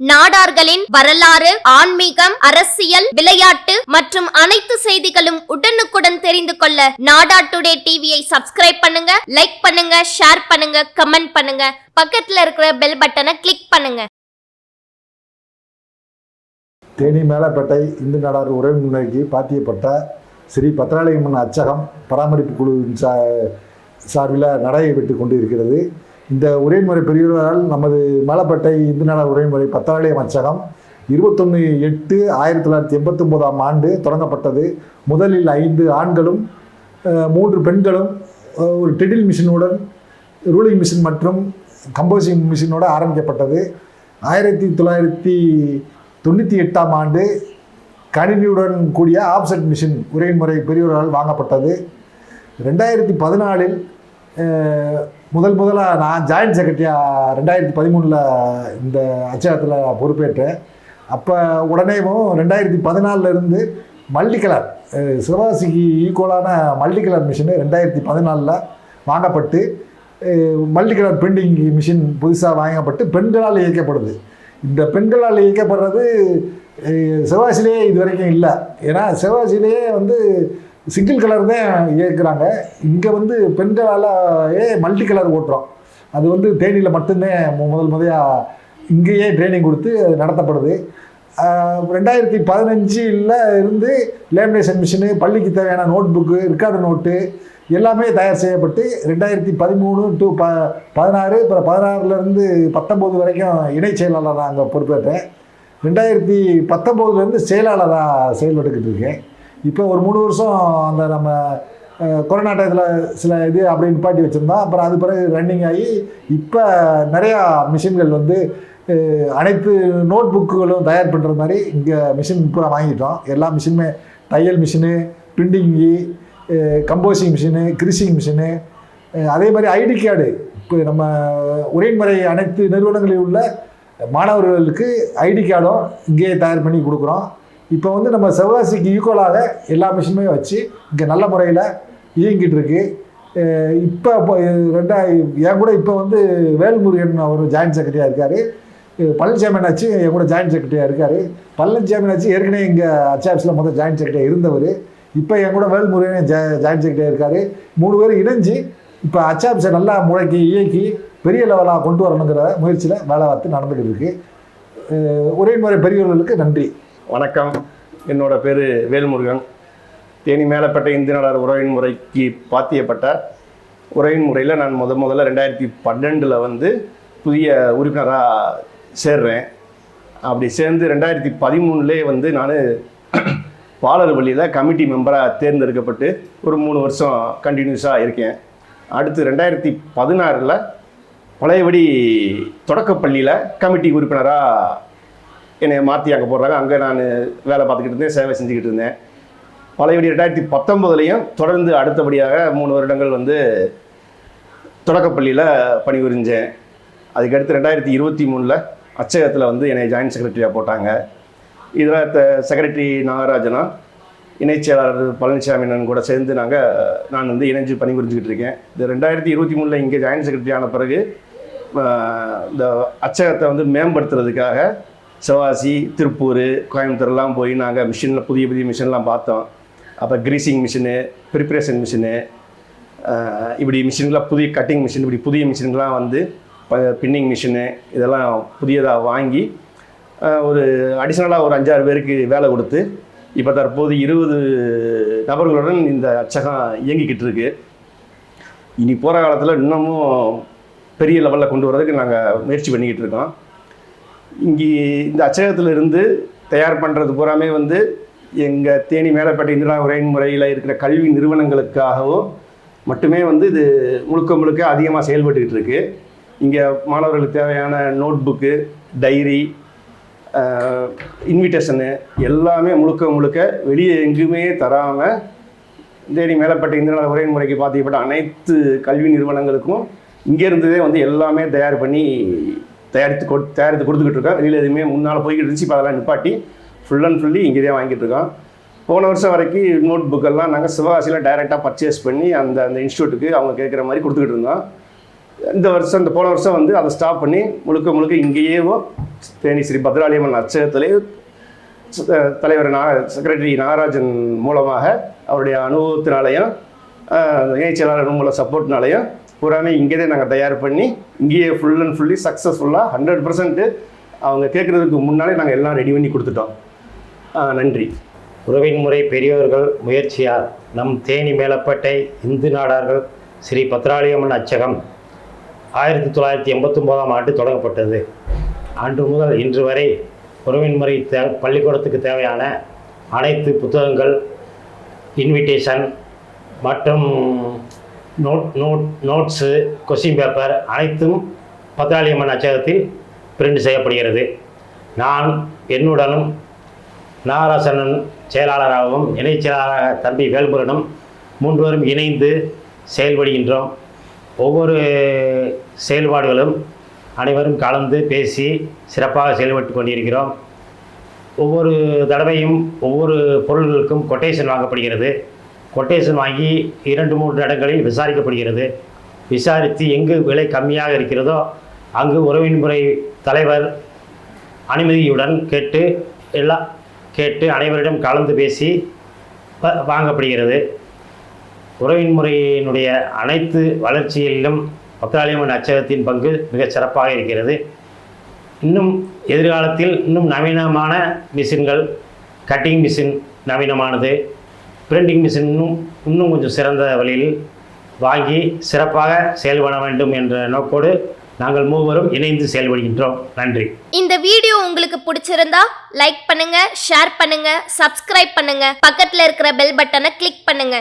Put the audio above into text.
நாடார்களின் வரலாறு, ஆன்மீகம், அரசியல், விளையாட்டு மற்றும் அனைத்து செய்திகளும் உடனுக்குடன் தெரிந்து கொள்ள நாடா டுடே டிவியை சப்ஸ்கிரைப் பண்ணுங்க, லைக் பண்ணுங்க, ஷேர் பண்ணுங்க, கமெண்ட் பண்ணுங்க. பக்கத்துல இருக்கிற பெல் பட்டனை கிளிக் பண்ணுங்க. தேனி மேலப்பேட்டை இந்து நாடார் உறவினருக்கு பாத்தியப்பட்ட ஸ்ரீ பத்திராலயம்மன் அச்சகம் பராமரிப்பு குழுவின் சார்பில் நடைபெற்று கொண்டிருக்கிறது. இந்த உரைமுறை பெரியவரால் நமது மேலப்பேட்டை இந்து நாடார் உரைமுறை பத்திராலயம் அச்சகம் 21/8/1989 ஆண்டு தொடங்கப்பட்டது. முதலில் 5 ஆண்களும் 3 பெண்களும் ஒரு டெடில் மிஷினுடன், ரூலிங் மிஷின் மற்றும் கம்போசிங் மிஷினோடு ஆரம்பிக்கப்பட்டது. 1998 ஆண்டு கணினியுடன் கூடிய ஆப்செட் மிஷின் உரைமுறை பெரியவரால் வாங்கப்பட்டது. 2014 முதலாக நான் ஜாயின்ட் செக்ரட்டரியாக 2013 இந்த அச்சகத்தில் பொறுப்பேற்றேன். அப்போ உடனேவும் 2014 மல்டி கலர் சிவகாசிக்கு ஈக்குவலான மல்டி கலர் மிஷினு 2014 வாங்கப்பட்டு மல்டி கலர் பிரிண்டிங் மிஷின் புதுசாக வாங்கப்பட்டு பெண்களால் இயக்கப்படுது. இந்த பெண்களால் இயக்கப்படுறது சிவகாசிலேயே இது வரைக்கும் இல்லை. ஏன்னா சிவகாசிலேயே சிங்கிள் கலர் தான் இயக்குறாங்க. இங்கே பெண்களால் மல்டி கலர் ஓட்டுறோம். அது தேனியில் மட்டும்தான் முதலையாக இங்கேயே ட்ரைனிங் கொடுத்து நடத்தப்படுது. 2015 இருந்து லேமினேஷன் மிஷினு, பள்ளிக்கு தேவையான நோட் புக்கு, ரெக்கார்டு நோட்டு எல்லாமே தயார் செய்யப்பட்டு 2013 to 16 அப்புறம் 16 19 வரைக்கும் இணை செயலாளராக அங்கே பொறுப்பேற்றேன். 2019 செயலாளராக செயல்பட்டுக்கிட்டு இருக்கேன். இப்போ ஒரு 3 வருஷம் அந்த நம்ம கொரோனா டயத்தில் சில இது அப்படி நிப்பாட்டி வச்சுருந்தோம். அப்புறம் அது பிறகு ரன்னிங் ஆகி இப்போ நிறையா மிஷின்கள் அனைத்து நோட் புக்குகளும் தயார் பண்ணுற மாதிரி இங்கே மிஷின் பூரா வாங்கிட்டோம். எல்லா மிஷினுமே தையல் machine, printing, composing machine, creasing machine, அதே மாதிரி ஐடி கார்டு. இப்போ நம்ம உரைமுறை அனைத்து நிறுவனங்களில் உள்ள மாணவர்களுக்கு ஐடி கார்டும் இங்கேயே தயார் பண்ணி கொடுக்குறோம். இப்போ நம்ம சிவகாசிக்கு ஈக்குவலாக எல்லா மிஷினுமே வச்சு இங்கே நல்ல முறையில் இயங்கிட்டு இருக்கு. இப்போ என் கூட இப்போ வேல்முருகன் அவர் ஜாயின்ட் செக்ரட்டரியாக இருக்கார். பழனிசாமி ஆச்சு என் கூட ஜாயின்ட் செக்ரட்டரியாக இருக்கார். பழனிசாமி ஆச்சு ஏற்கனவே இங்கே அச்சாப்ஸில் முதல் ஜாயின்ட் செக்ரட்டரியாக இருந்தவர். இப்போ என் கூட வேல்முருகன் ஜாயின்ட் செக்ரட்டரியாக இருக்கார். 3 பேர் இணைஞ்சு இப்போ அச்சாப்ஸை நல்லா முழக்கி இயக்கி பெரிய லெவலாக கொண்டு வரணுங்கிற முயற்சியில் வேலை பார்த்து நடந்துக்கிட்டு இருக்கு. உரைமுறை பெரியவர்களுக்கு நன்றி. வணக்கம். என்னோட பேர் வேல்முருகன். தேனி மேலப்பேட்டை இந்து நாடார் உறவின் முறைக்கு பாத்தியப்பட்ட உறவின் முறையில் நான் முதல்ல 2012 புதிய உறுப்பினராக சேர்றேன். அப்படி சேர்ந்து 2013 நான் பாலர் பள்ளியில் கமிட்டி மெம்பராக தேர்ந்தெடுக்கப்பட்டு ஒரு 3 வருஷம் கண்டினியூஸாக இருக்கேன். அடுத்து 2016 பழையபடி தொடக்கப்பள்ளியில் கமிட்டி உறுப்பினராக என்னை மாற்றி அங்கே போடுறாங்க. அங்கே நான் வேலை பார்த்துக்கிட்டு இருந்தேன், சேவை செஞ்சுக்கிட்டு இருந்தேன். பழையபடி 2019 தொடர்ந்து அடுத்தபடியாக 3 வருடங்கள் தொடக்கப்பள்ளியில் பணிபுரிஞ்சேன். அதுக்கடுத்து 2023 அச்சகத்தில் என்னை ஜாயின்ட் செக்ரட்டரியாக போட்டாங்க. இதில் செக்ரட்டரி நாகராஜனா, இணைச் செயலாளர் பழனிசாமி கூட சேர்ந்து நான் இணைஞ்சு பணிபுரிஞ்சுக்கிட்டு இருக்கேன். இந்த 2023 இங்கே ஜாயின்ட் செக்ரட்டரி ஆன பிறகு இந்த அச்சகத்தை மேம்படுத்துறதுக்காக சிவகாசி, திருப்பூர், கோயம்புத்தூர்லாம் போய் நாங்கள் மிஷினில் புதிய மிஷின்லாம் பார்த்தோம். அப்போ கிரீசிங் மிஷினு, ப்ரிப்ரேஷன் மிஷினு, இப்படி மிஷின்லாம் புதிய கட்டிங் மிஷின், இப்படி புதிய மிஷின்லாம் பின்னிங் மிஷினு இதெல்லாம் புதியதாக வாங்கி ஒரு அடிஷ்னலாக ஒரு 5-6 பேருக்கு வேலை கொடுத்து இப்போ தற்போது 20 நபர்களுடன் இந்த அச்சகம் இயங்கிக்கிட்டு இருக்கு. இனி போகிற காலத்தில் இன்னமும் பெரிய லெவலில் கொண்டு வரதுக்கு நாங்கள் முயற்சி பண்ணிக்கிட்டு இருக்கோம். இங்கே இந்த அச்சகத்திலிருந்து தயார் பண்ணுறது பூராமே எங்கள் தேனி மேலப்பேட்டை இந்து நாடார் உரையின் முறையில் இருக்கிற கல்வி நிறுவனங்களுக்காகவும் மட்டுமே இது முழுக்க அதிகமாக செயல்பட்டுக்கிட்டு இருக்கு. இங்கே மாணவர்களுக்கு தேவையான நோட் புக்கு, டைரி, இன்விடேஷனு எல்லாமே முழுக்க வெளியே எங்குமே தராமல் தேனி மேலப்பேட்டை இந்து நாடார் உரையின் முறைக்கு பாத்தியப்பட்ட அனைத்து கல்வி நிறுவனங்களுக்கும் இங்கேருந்ததே எல்லாமே தயாரித்து கொடுத்துக்கிட்டு இருக்கோம். வெளியில் எதுவுமே முன்னால் போய்கிட்டு இருந்துச்சு. இப்போ அதெல்லாம் நிப்பாட்டி ஃபுல் அண்ட் ஃபுல்லி இங்கே தான் வாங்கிட்டு இருக்கோம். போன வருஷம் வரைக்கும் நோட் புக்கெல்லாம் நாங்கள் சிவகாசியில் டைரெக்டாக பர்ச்சேஸ் பண்ணி அந்த இன்ஸ்டியூட்டுக்கு அவங்க கேட்குற மாதிரி கொடுத்துக்கிட்டு இருந்தோம். இந்த போன வருஷம் வந்து அதை ஸ்டாப் பண்ணி முழுக்க இங்கேயே தேனி ஸ்ரீ பத்ராளியம்மன் அச்சகத்திலே தலைவர் செக்ரட்டரி நாகராஜன் மூலமாக அவருடைய அனுபவத்தினாலையும் இணைச் செயலாளர் மூலம் சப்போர்ட்னாலையும் பூராமே இங்கேயே நாங்கள் தயார் பண்ணி இங்கேயே ஃபுல் அண்ட் ஃபுல்லி சக்ஸஸ்ஃபுல்லாக 100% அவங்க கேட்குறதுக்கு முன்னாலே நாங்கள் எல்லாம் ரெடி பண்ணி கொடுத்துட்டோம். நன்றி. உறவின் முறை பெரியோர்கள் முயற்சியால் நம் தேனி மேலப்பட்டை இந்து நாடார்கள் ஸ்ரீ பத்ராளியம்மன் அச்சகம் 1989ஆம் ஆண்டு தொடங்கப்பட்டது. அன்று முதல் இன்று வரை உறவின் முறை பள்ளிக்கூடத்துக்கு தேவையான அனைத்து புத்தகங்கள், இன்விடேஷன் மற்றும் நோட்ஸு, கொஸ்டின் பேப்பர் அனைத்தும் பத்ராளியம்மன் அச்சகத்தில் பிரிண்ட் செய்யப்படுகிறது. நான் என்னுடனும் நாகராசனன் செயலாளராகவும் இணைச் செயலாளராக தம்பி வேல்முருகனும் 3 பேரும் இணைந்து செயல்படுகின்றோம். ஒவ்வொரு செயல்பாடுகளும் அனைவரும் கலந்து பேசி சிறப்பாக செயல்பட்டு கொண்டிருக்கிறோம். ஒவ்வொரு தடவையும் ஒவ்வொரு பொருள்களுக்கும் கொட்டேஷன் வாங்கப்படுகிறது. கொட்டேஷன் வாங்கி 2-3 இடங்களில் விசாரிக்கப்படுகிறது. விசாரித்து எங்கு விலை கம்மியாக இருக்கிறதோ அங்கு உறவின் முறை தலைவர் அனுமதியுடன் கேட்டு அனைவரிடம் கலந்து பேசி வாங்கப்படுகிறது. உறவின் முறையினுடைய அனைத்து வளர்ச்சியிலும் பத்ராளியம்மன் அச்சகத்தின் பங்கு மிகச் சிறப்பாக இருக்கிறது. இன்னும் எதிர்காலத்தில் இன்னும் நவீனமான மிஷின்கள், கட்டிங் மிஷின் நவீனமானது, பிரிண்டிங் மிஷின் இன்னும் கொஞ்சம் சிறந்த வழியில் வாங்கி சிறப்பாக செயல்பட வேண்டும் என்ற நோக்கோடு நாங்கள் 3 பேரும் இணைந்து செயல்படுகின்றோம். நன்றி. இந்த வீடியோ உங்களுக்கு பிடிச்சிருந்தா லைக் பண்ணுங்க, ஷேர் பண்ணுங்க, சப்ஸ்கிரைப் பண்ணுங்க, பக்கத்துல இருக்கிற பெல் பட்டனை கிளிக் பண்ணுங்க.